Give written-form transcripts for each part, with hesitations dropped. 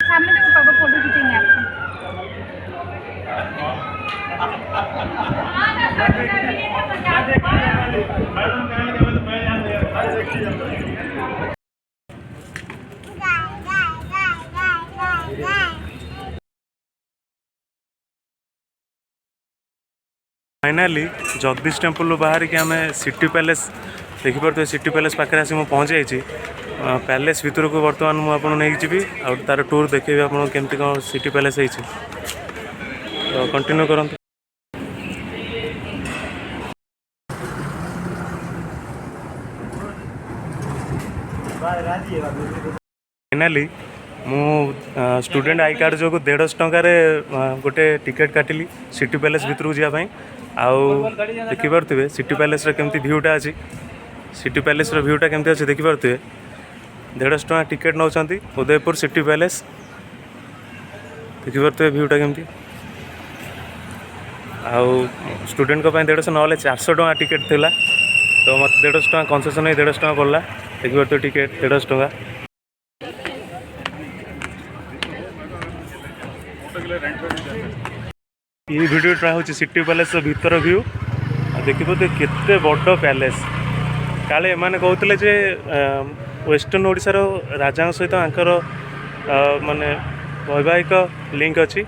सामने देखो पापा फोटो खींचेंगे आपको। फाइनाली जगदीश टेम्पल बाहर कि आम सिटी पैलेस देखिपे सिटी पैलेस पाखे आसी मुझे पहुँच जाइए पैलेस भितर को बर्तमान मुझे नहीं जी आ तार टूर देखेबी आपको केमती कौन सिटी पैलेस है तो कंटिन्यू करूँ। फाइनाली मु स्टूडेंट आई कार्ड जो 150 टकर गोटे टिकेट काटिली सिटी पैलेस भितर को जावाई देखिपे सिटी पैलेस केमती भ्यूटा अच्छी सिटी पैलेस भ्यूटा केमती अच्छे देखिपे 150 टका टिकेट नौ उदयपुर सिटी पैलेस देखिपे भ्यूटा केमती आउ स्टूडेंट 150 ना 400 टका टिकेट थिला तो मत 150 टका कनसेसन 150 टका पड़ला देखिपे टिकेट 150 टका। ये भिडियोटा हूँ सिटी पैलेस भीतर व्यू देखिए केते बड़ पैलेस काले एमाने कहते जे वेस्टर्न ओडिशार राजा सहित आंकर माने वैवाहिक लिंक अच्छी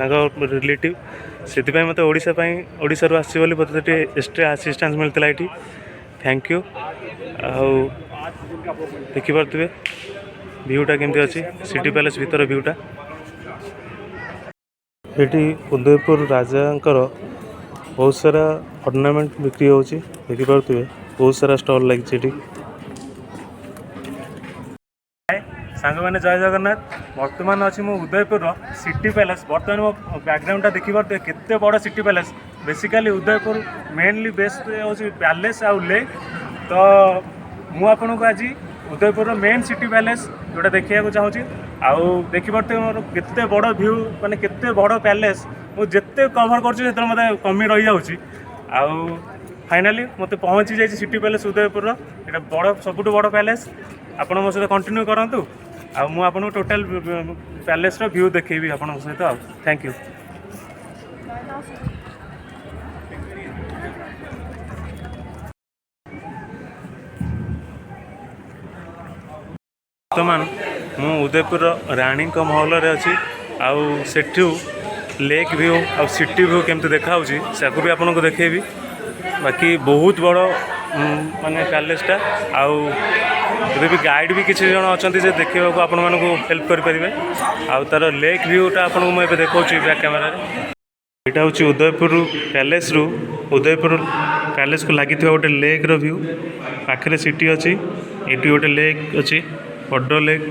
रिलेटिव से मत ओडिशा आसी मत एक्सट्रा असिस्टेंस मिलता ये थैंक यू देखिपे भ्यूटा केमती अच्छी सिटी पैलेस भीतर भ्यूटा ये उदयपुर राजांकर बहुत सारा अर्नामेंट बिक्री होची देखिपे बहुत सारा स्टॉल लगी सांग मैंने जय जगन्नाथ बर्तमान अच्छी मो उदयपुर सिटी पैलेस बर्तमान मो बैकग्राउंडटा देखिपे केते बड़ city palace basically Udaipur mainly best हूँ पैलेस आउ लेक तो मु आपन को आज उदयपुर मेन सिटी पैलेस जोटा देखा चाहूँगी आउ देखिपे मोर केते बड़ व्यू माने केते बड़ पैलेस मुझे कभर कर मत कमी रही जाऊँगी आउ फाइनाली मत पहुँची जाइए सिटी पैलेस उदयपुर ये बड़ सबुठ बड़ पैलेस आप मो सहित कंटिन्यू करूँ आ मु आपको टोटाल पैलेस व्यू देखी आप सहित थैंक यू। बर्तमान मु उदयपुर राणी महल रे अच्छी आउ सेठू लेक व्यू आ सिटी व्यू केमती देखा से भी आपको देखेबी बाकी बहुत बड़ माने पैलेसटा आउ भी गाइड भी किसी जन अच्छा से देखा को आपण मानक हेल्प करेंगे आउ तार लेक व्यूटा आपको मुझे देखा बैक कैमेरा यहाँ हूँ उदयपुर पैलेस रु उदयपुर पैलेस को लगी गोटे लेक व्यू पाखे सिटी अच्छी ये गोटे लेक अच्छी बड़ लेक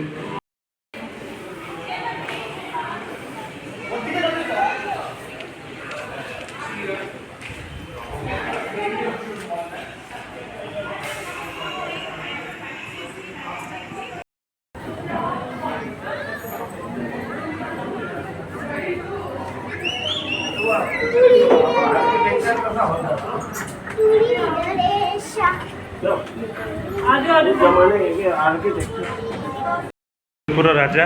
उदयपुर राजा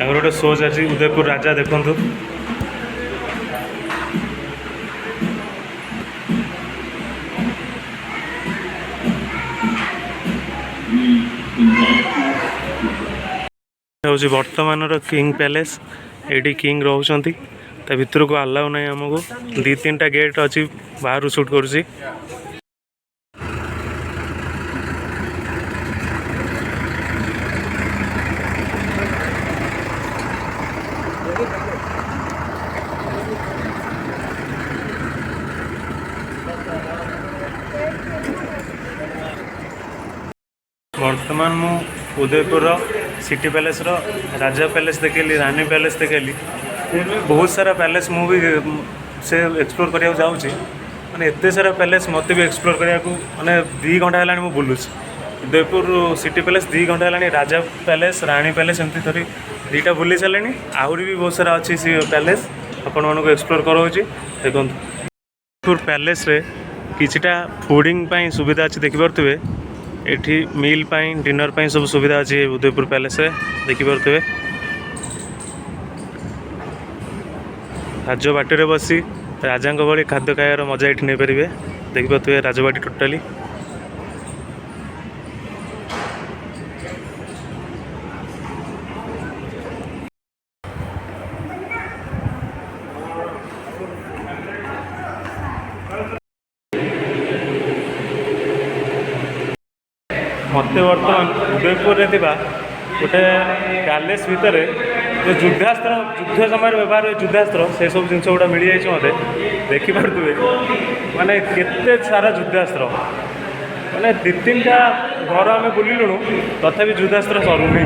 गोटे शो चलती उदयपुर राजा देखु हूँ बर्तमान किंग पैलेस ये किंग रोचती भितर को अलाउ ना आमको 2-3टा गेट अच्छी बाहर शूट करुँची बर्तमान मु उदयपुर सिटी पैलेस राजा पैलेस देखली रानी पैलेस देखली बहुत सारा पैलेस मु भी से एक्सप्लोर करने जाऊँगी मैंने एत सारा पैलेस मत भी एक्सप्लोर करने मैंने 2 घंटा है उदयपुर सिटी पैलेस 2 घंटा है राजा पैलेस रानी पैलेस एमती थोड़ी दुईटा बुली सारे आहरी भी बहुत सारा अच्छी सी पैलेस आपण मानक एक्सप्लोर कराऊँगी देखो उदयपुर पैलेस रे किछिटा फूडिंग पाई सुविधा अच्छी देखिपे एठी मील पाई डिनर पाई सब सुविधा अच्छी उदयपुर पैलेस रे देखिपे राजबाटी बसी राजा भाई खाद्य खाइबार मजा ये नहीं पारे देखिपे राजबाटी टोटाली मत बर्तमान उदयपुर गोटे पैलेस भितर जो युद्धास्त्र युद्ध समय व्यवहार युद्धास्त्र से सब जिन गुड़ा मिल जाए मत देखिपे माने केते सारा युद्धास्त्र माने दी तीन टा घर आम बुलूँ तथापि युद्धास्त्र सरुनी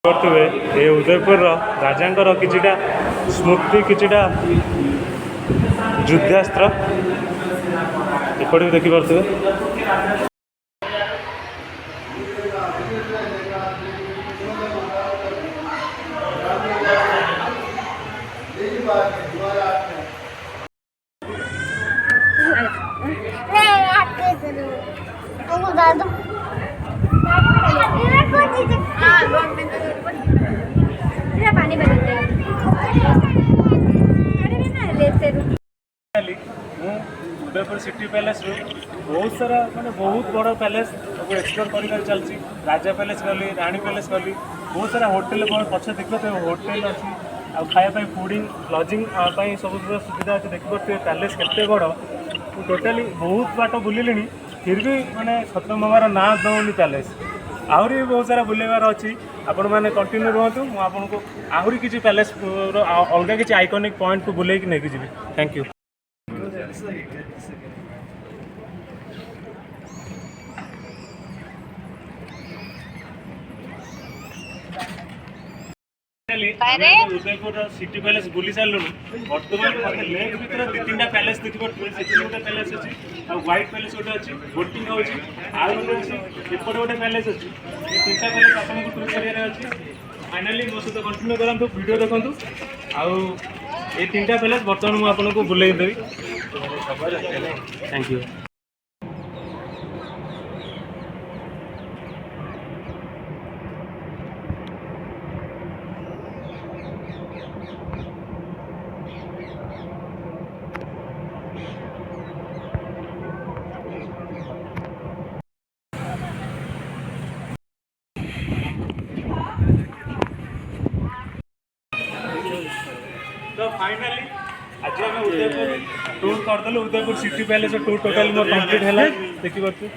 ये उदयपुर राजा किछिटा स्मृति किछिटा युद्धास्त्र एपटे भी देखिपे उदयपुर सिटी पैलेस रू बहुत सारा माने बहुत बड़ा पैलेस सब एक्सप्लोर कर चलती राजा पैलेस गली रानी पैलेस गली बहुत सारा होटेल पछे देखते होटेल अच्छी आ खाया फूडिंग लजिंग सब सुविधा अच्छे देखिए पैलेस केते बड़ टोटाली बहुत बाट बुलिली फिर भी माने खत्म हमार ना दौनी पैलेस आहरी भी बहुत सारा बुलेबार अच्छी आपण मैंने कंटिन्यू रुहतु मुझे आहरी किसी पैलेस अलग किसी आइकनिक पॉइंट को बुले नहीं जी thank you Udaipur City Palace बुली सारू बर्तमान लेक भर दी तीन पैलेस देखिए गोटे पैलेस अच्छी व्हाइट पैलेस गोटे अच्छी बोटिंग होती एपटे गोटे पैलेस अच्छी तीन पैलेस आपको टूर कर अच्छी फाइनाली मो सहित कंटिन्यू करूँ वीडियो देखूँ आउ ये तीन पैलेस बर्तमान मुझे आपको बुले देवी थैंक यू तो फाइनली आज आम उदयपुर टूर करदेलु Udaipur City Palace tour total मोर कंप्लीट है देखिए